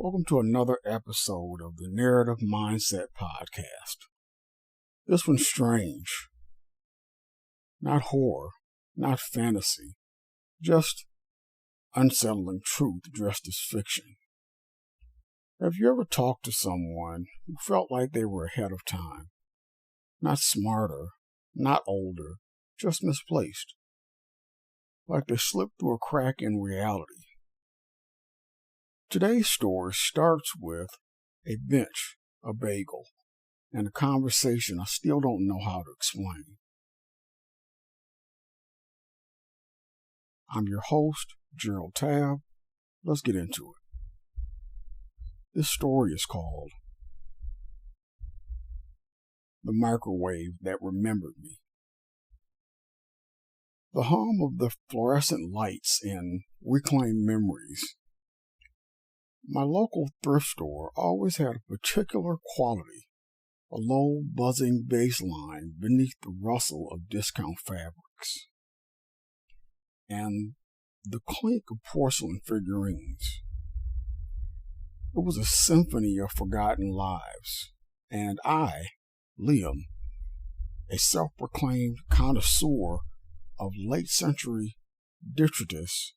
Welcome to another episode of the Narrative Mindset Podcast. This one's strange. Not horror, not fantasy, just unsettling truth dressed as fiction. Have you ever talked to someone who felt like they were ahead of time? Not smarter, not older, just misplaced. Like they slipped through a crack in reality. Today's story starts with a bench, a bagel, and a conversation I still don't know how to explain. I'm your host, Gerald Tabb. Let's get into it. This story is called The Microwave That Remembered Me. The hum of the fluorescent lights in reclaimed memories. My local thrift store always had a particular quality, a low, buzzing bass line beneath the rustle of discount fabrics, and the clink of porcelain figurines. It was a symphony of forgotten lives, and I, Liam, a self-proclaimed connoisseur of late-century detritus,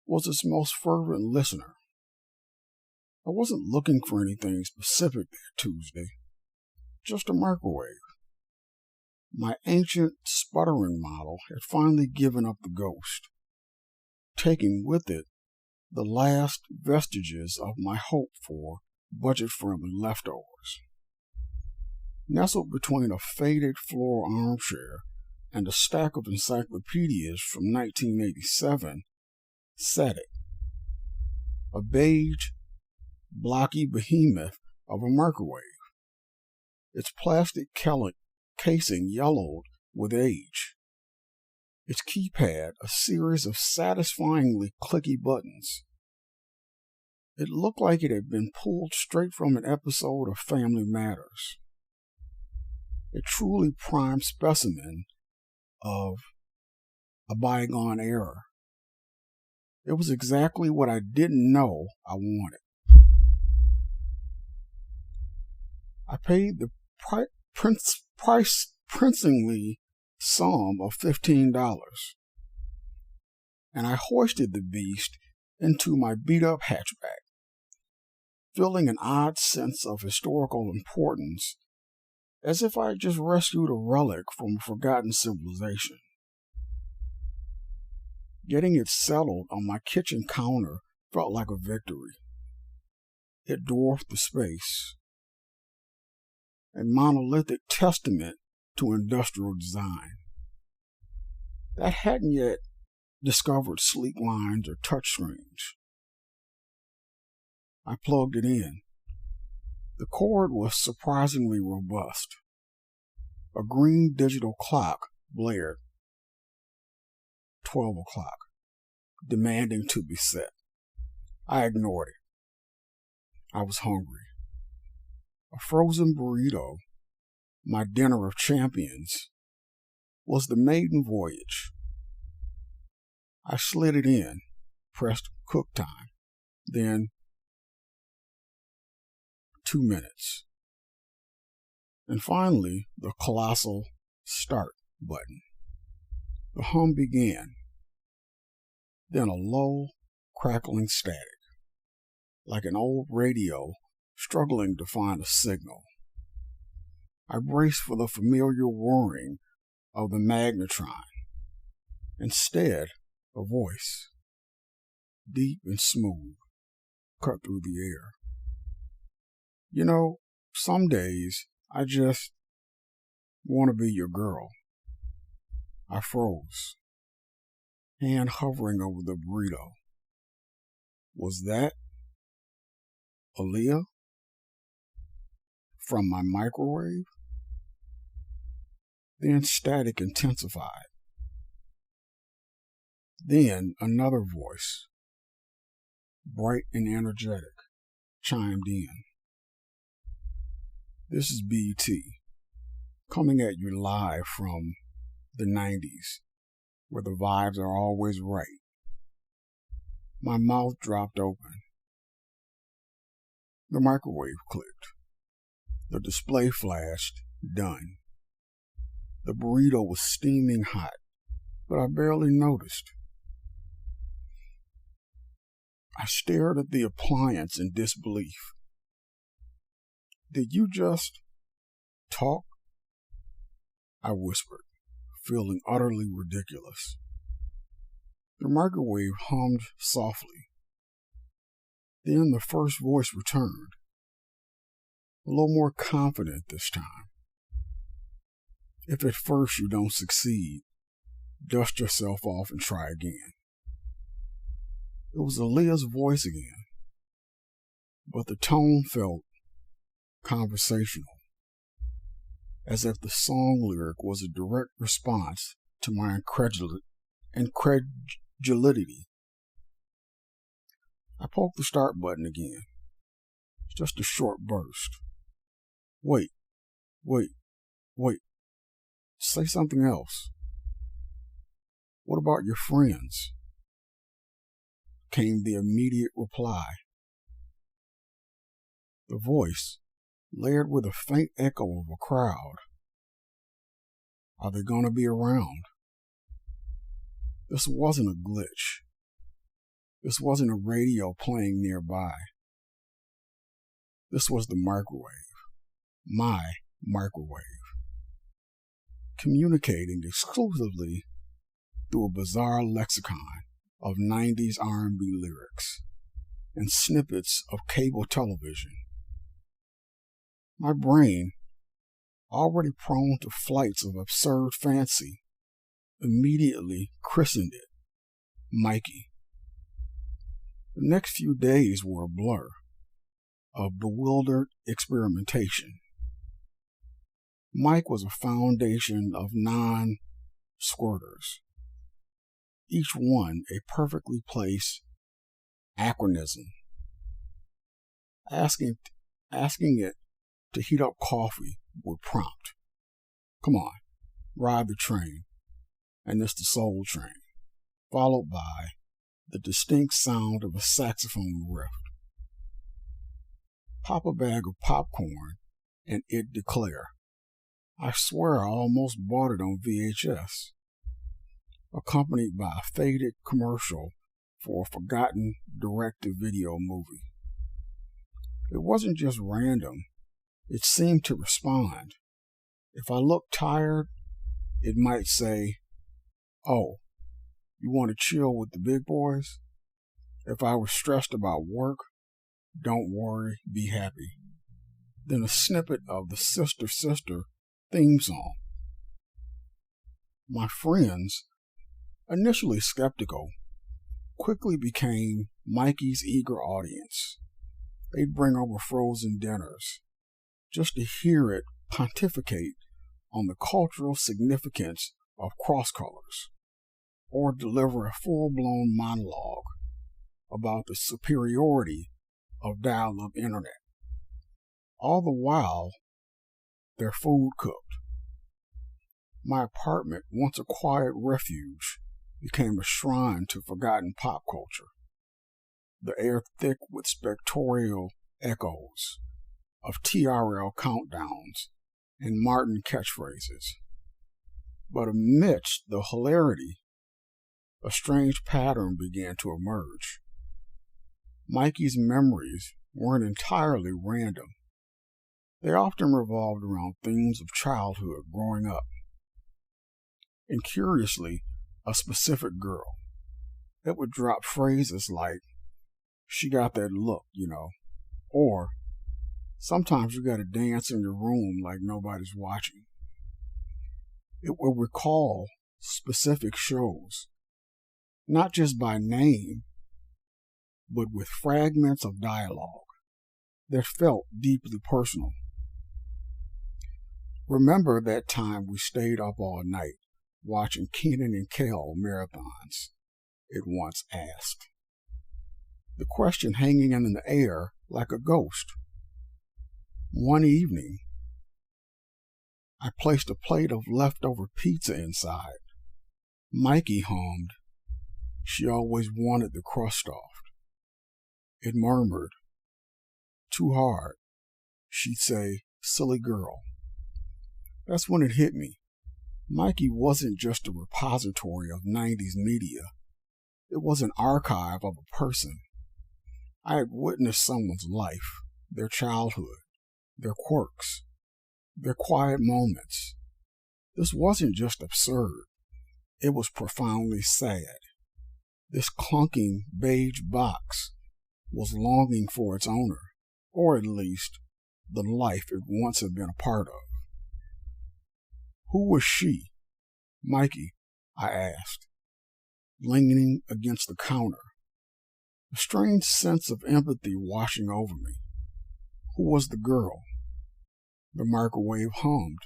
was its most fervent listener. I wasn't looking for anything specific that Tuesday, just a microwave. My ancient, sputtering model had finally given up the ghost, taking with it the last vestiges of my hope for budget-friendly leftovers. Nestled between a faded floral armchair and a stack of encyclopedias from 1987, sat it, a beige, blocky behemoth of a microwave, its plastic casing yellowed with age, its keypad a series of satisfyingly clicky buttons. It looked like it had been pulled straight from an episode of Family Matters, a truly prime specimen of a bygone era. It was exactly what I didn't know I wanted. I paid the princely sum of $15, and I hoisted the beast into my beat-up hatchback, feeling an odd sense of historical importance, as if I had just rescued a relic from a forgotten civilization. Getting it settled on my kitchen counter felt like a victory. It dwarfed the space, a monolithic testament to industrial design that hadn't yet discovered sleek lines or touchscreens. I plugged it in. The cord was surprisingly robust. A green digital clock blared. 12 o'clock, demanding to be set. I ignored it. I was hungry. A frozen burrito, my dinner of champions, was the maiden voyage. I slid it in, pressed cook time, then 2 minutes, and finally the colossal start button. The hum began, then a low, crackling static, like an old radio struggling to find a signal. I braced for the familiar whirring of the magnetron. Instead, a voice, deep and smooth, cut through the air. You know, some days I just want to be your girl. I froze, hand hovering over the burrito. Was that Aaliyah? From my microwave? Then static intensified. Then another voice, bright and energetic, chimed in. This is BT, coming at you live from the 90s, where the vibes are always right. My mouth dropped open. The microwave clicked. The display flashed, done. The burrito was steaming hot, but I barely noticed. I stared at the appliance in disbelief. Did you just talk? I whispered, feeling utterly ridiculous. The microwave hummed softly. Then the first voice returned, a little more confident this time. If at first you don't succeed, dust yourself off and try again. It was Aaliyah's voice again, but the tone felt conversational, as if the song lyric was a direct response to my incredulity. I poked the start button again. Just a short burst. Wait. Say something else. What about your friends? Came the immediate reply. The voice, layered with a faint echo of a crowd. Are they going to be around? This wasn't a glitch. This wasn't a radio playing nearby. This was the microwave. My microwave. Communicating exclusively through a bizarre lexicon of 90s R&B lyrics and snippets of cable television. My brain, already prone to flights of absurd fancy, immediately christened it Mikey. The next few days were a blur of bewildered experimentation. Mike was a foundation of non-squirters, each one a perfectly placed acronym. Asking it to heat up coffee would prompt, "Come on, ride the train," and it's the Soul Train, followed by the distinct sound of a saxophone riff. Pop a bag of popcorn and it declare, "I swear I almost bought it on VHS," accompanied by a faded commercial for a forgotten direct-to-video movie. It wasn't just random, it seemed to respond. If I looked tired, it might say, "Oh, you want to chill with the big boys?" If I was stressed about work, "Don't worry, be happy." Then a snippet of the Sister Sister theme song. My friends, initially skeptical, quickly became Mikey's eager audience. They'd bring over frozen dinners just to hear it pontificate on the cultural significance of cross colors, or deliver a full-blown monologue about the superiority of dial-up internet. All the while, their food cooked. My apartment, once a quiet refuge, became a shrine to forgotten pop culture, the air thick with spectral echoes of TRL countdowns and Martin catchphrases. But amidst the hilarity, a strange pattern began to emerge. Mikey's memories weren't entirely random. They often revolved around themes of childhood growing up. And curiously, a specific girl. It would drop phrases like, "She got that look, or "Sometimes you gotta dance in your room like nobody's watching." It will recall specific shows, not just by name, but with fragments of dialogue that felt deeply personal. "Remember that time we stayed up all night watching Kenan and Kel marathons?" it once asked. The question hanging in the air like a ghost. One evening, I placed a plate of leftover pizza inside. Mikey hummed, "She always wanted the crust off." It murmured, too hard, she'd say, "Silly girl." That's when it hit me. Mikey wasn't just a repository of 90s media. It was an archive of a person. I had witnessed someone's life, their childhood, their quirks, their quiet moments. This wasn't just absurd. It was profoundly sad. This clunking beige box was longing for its owner, or at least the life it once had been a part of. Who was she? Mikey, I asked, leaning against the counter, a strange sense of empathy washing over me. Who was the girl? The microwave hummed.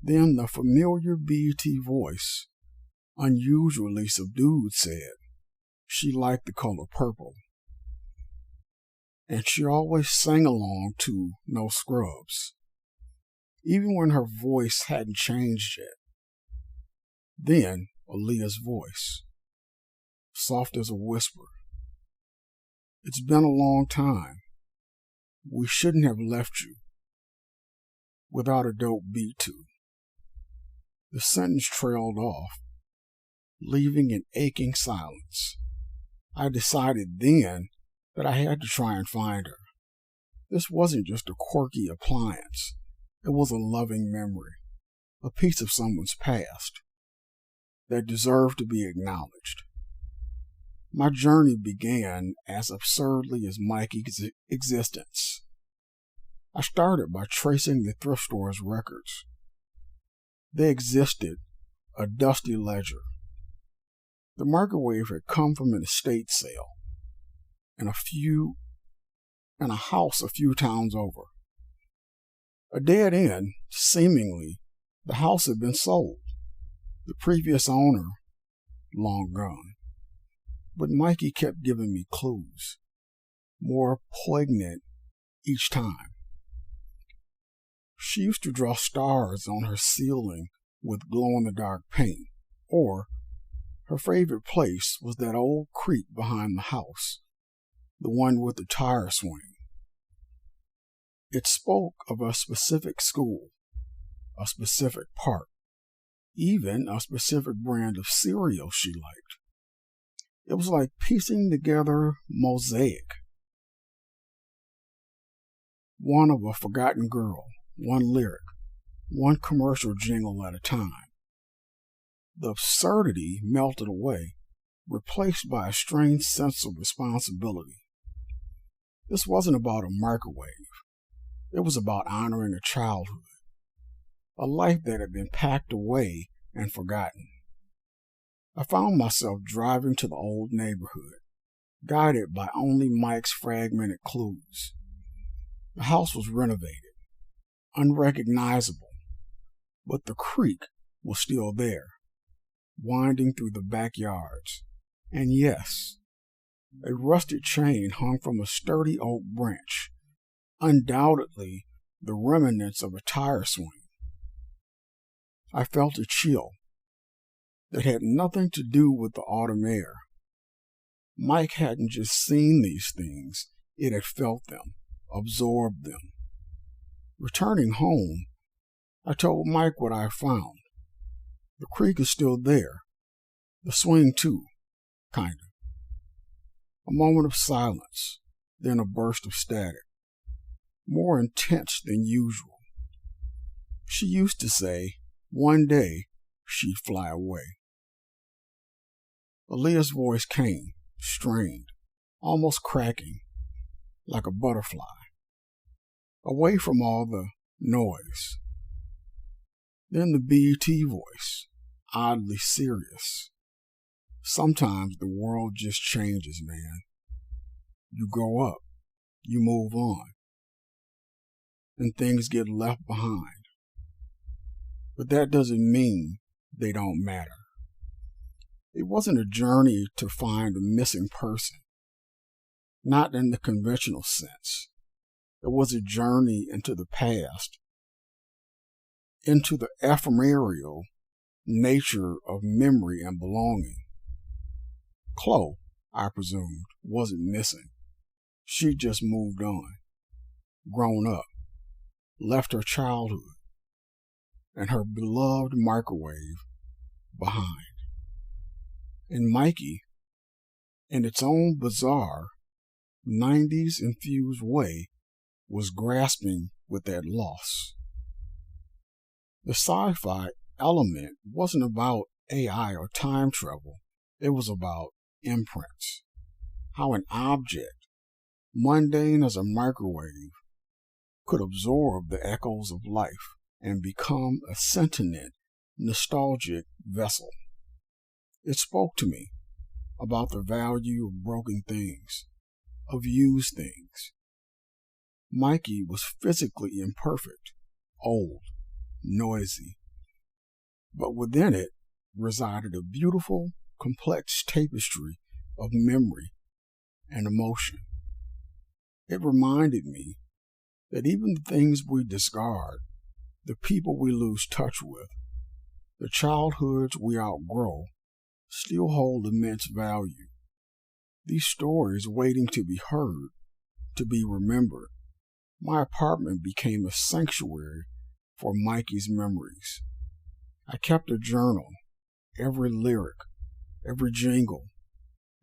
Then the familiar BET voice, unusually subdued, said she liked the color purple. And she always sang along to No Scrubs, even when her voice hadn't changed yet. Then Aaliyah's voice, soft as a whisper. It's been a long time. We shouldn't have left you without a dope beat to. The sentence trailed off, leaving an aching silence. I decided then that I had to try and find her. This wasn't just a quirky appliance. It was a loving memory, a piece of someone's past that deserved to be acknowledged. My journey began as absurdly as Mikey's existence. I started by tracing the thrift store's records. They existed, a dusty ledger. The microwave had come from an estate sale in a house a few towns over. A dead end, seemingly, the house had been sold. The previous owner, long gone. But Mikey kept giving me clues, more poignant each time. She used to draw stars on her ceiling with glow-in-the-dark paint, or her favorite place was that old creek behind the house, the one with the tire swing. It spoke of a specific school, a specific park, even a specific brand of cereal she liked. It was like piecing together mosaic, one of a forgotten girl, one lyric, one commercial jingle at a time. The absurdity melted away, replaced by a strange sense of responsibility. This wasn't about a microwave. It was about honoring a childhood, a life that had been packed away and forgotten. I found myself driving to the old neighborhood, guided by only Mike's fragmented clues. The house was renovated, unrecognizable, but the creek was still there, winding through the backyards. And yes, a rusted chain hung from a sturdy oak branch, undoubtedly the remnants of a tire swing. I felt a chill that had nothing to do with the autumn air. Mike hadn't just seen these things, it had felt them, absorbed them. Returning home, I told Mike what I found. The creek is still there. The swing too, kind of. A moment of silence, then a burst of static, more intense than usual. She used to say, one day she'd fly away. Aaliyah's voice came, strained, almost cracking, like a butterfly, away from all the noise. Then the BET voice, oddly serious. Sometimes the world just changes, man. You grow up, you move on, and things get left behind. But that doesn't mean they don't matter. It wasn't a journey to find a missing person, not in the conventional sense. It was a journey into the past, into the ephemeral nature of memory and belonging. Chloe, I presumed, wasn't missing. She just moved on, grown up, left her childhood and her beloved microwave behind. And Mikey, in its own bizarre, 90s infused way, was grasping with that loss. The sci-fi element wasn't about AI or time travel. It was about imprints. How an object, mundane as a microwave, could absorb the echoes of life and become a sentient, nostalgic vessel. It spoke to me about the value of broken things, of used things. Mikey was physically imperfect, old, noisy, but within it resided a beautiful, complex tapestry of memory and emotion. It reminded me that even the things we discard, the people we lose touch with, the childhoods we outgrow, still hold immense value. These stories waiting to be heard, to be remembered. My apartment became a sanctuary for Mikey's memories. I kept a journal, every lyric, every jingle,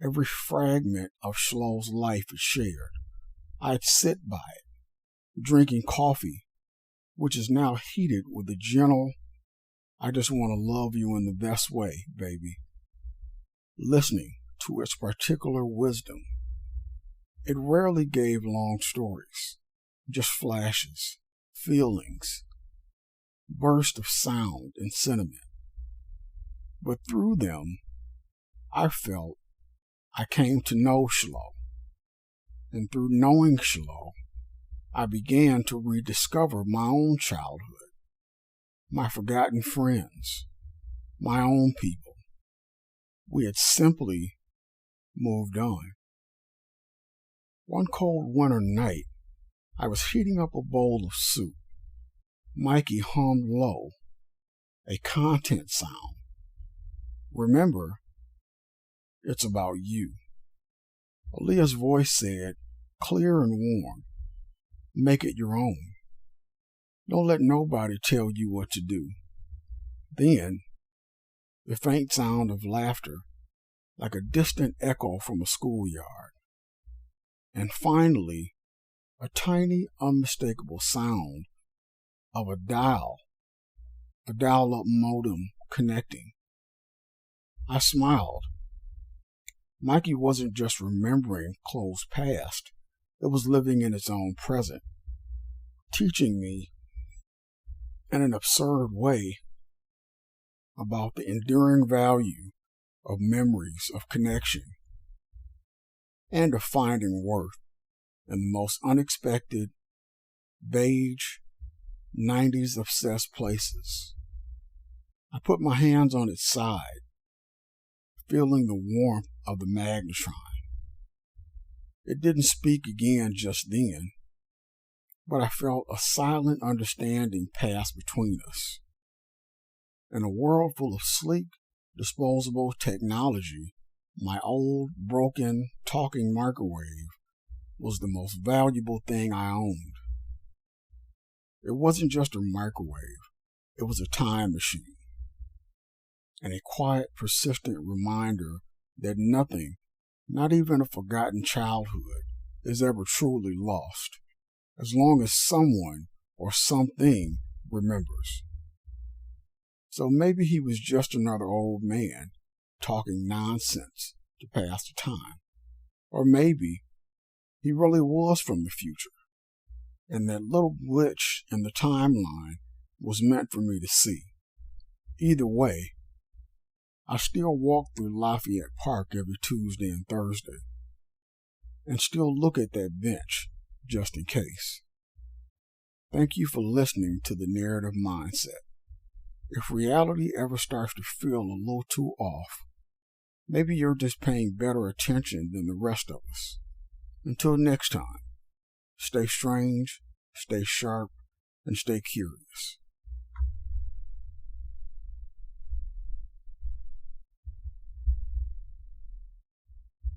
every fragment of Schlow's life it shared. I'd sit by it, drinking coffee, which is now heated with a gentle, I just want to love you in the best way, baby. Listening to its particular wisdom. It rarely gave long stories, just flashes, feelings, bursts of sound and sentiment. But through them, I felt I came to know Schlow. And through knowing Schlow, I began to rediscover my own childhood, my forgotten friends, my own people. We had simply moved on. One cold winter night, I was heating up a bowl of soup. Mikey hummed low, a content sound. Remember, it's about you. Aaliyah's voice said, clear and warm, make it your own. Don't let nobody tell you what to do. Then, the faint sound of laughter, like a distant echo from a schoolyard. And finally, a tiny, unmistakable sound of a dial-up modem connecting. I smiled. Mikey wasn't just remembering close past, it was living in its own present, teaching me in an absurd way about the enduring value of memories of connection and of finding worth in the most unexpected, beige, 90s obsessed places. I put my hands on its side, feeling the warmth of the magnetron. It didn't speak again just then, but I felt a silent understanding pass between us. In a world full of sleek, disposable technology, my old, broken, talking microwave was the most valuable thing I owned. It wasn't just a microwave, it was a time machine, and a quiet, persistent reminder that nothing, not even a forgotten childhood, is ever truly lost, as long as someone or something remembers. So maybe he was just another old man talking nonsense to pass the time. Or maybe he really was from the future, and that little glitch in the timeline was meant for me to see. Either way, I still walk through Lafayette Park every Tuesday and Thursday, and still look at that bench just in case. Thank you for listening to The Narrative Mindset. If reality ever starts to feel a little too off, maybe you're just paying better attention than the rest of us. Until next time, stay strange, stay sharp, and stay curious.